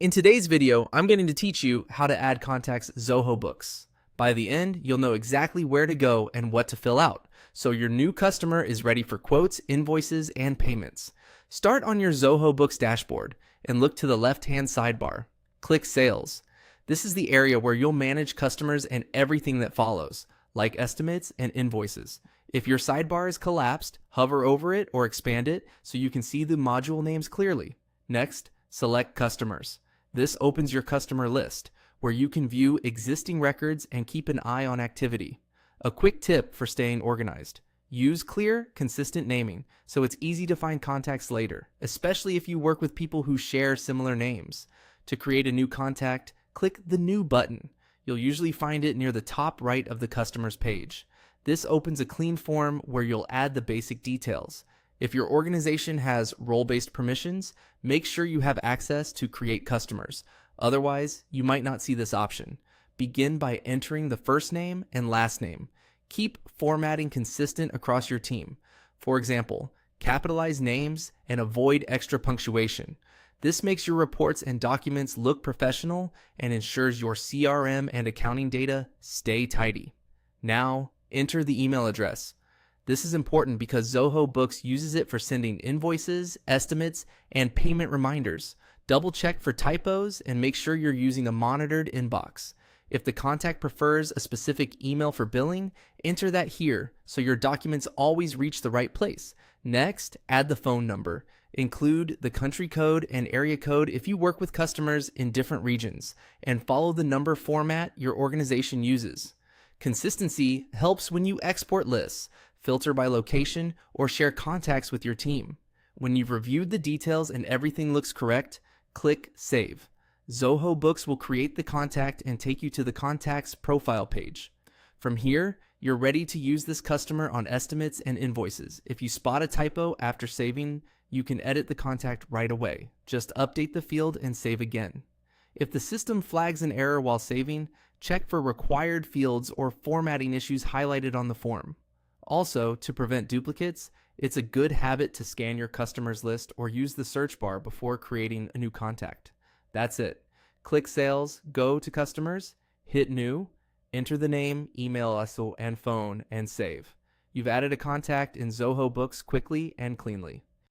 In today's video, I'm going to teach you how to add contacts Zoho Books. By the end, you'll know exactly where to go and what to fill out, so your new customer is ready for quotes, invoices, and payments. Start on your Zoho Books dashboard and look to the left-hand sidebar. Click Sales. This is the area where you'll manage customers and everything that follows, like estimates and invoices. If your sidebar is collapsed, hover over it or expand it so you can see the module names clearly. Next, select Customers. This opens your customer list, where you can view existing records and keep an eye on activity. A quick tip for staying organized: use clear, consistent naming so it's easy to find contacts later, especially if you work with people who share similar names. To create a new contact, click the New button. You'll usually find it near the top right of the customer's page. This opens a clean form where you'll add the basic details. If your organization has role-based permissions, make sure you have access to create customers. Otherwise, you might not see this option. Begin by entering the first name and last name. Keep formatting consistent across your team. For example, capitalize names and avoid extra punctuation. This makes your reports and documents look professional and ensures your CRM and accounting data stay tidy. Now, enter the email address. This is important because Zoho Books uses it for sending invoices, estimates, and payment reminders. Double check for typos and make sure you're using a monitored inbox. If the contact prefers a specific email for billing, enter that here so your documents always reach the right place. Next, add the phone number. Include the country code and area code if you work with customers in different regions, and follow the number format your organization uses. Consistency helps when you export lists, filter by location, or share contacts with your team. When you've reviewed the details and everything looks correct, click Save. Zoho Books will create the contact and take you to the contact's profile page. From here, you're ready to use this customer on estimates and invoices. If you spot a typo after saving, you can edit the contact right away. Just update the field and save again. If the system flags an error while saving, check for required fields or formatting issues highlighted on the form. Also, to prevent duplicates, it's a good habit to scan your customers list or use the search bar before creating a new contact. That's it. Click Sales, go to Customers, hit New, enter the name, email, and phone, and save. You've added a contact in Zoho Books quickly and cleanly.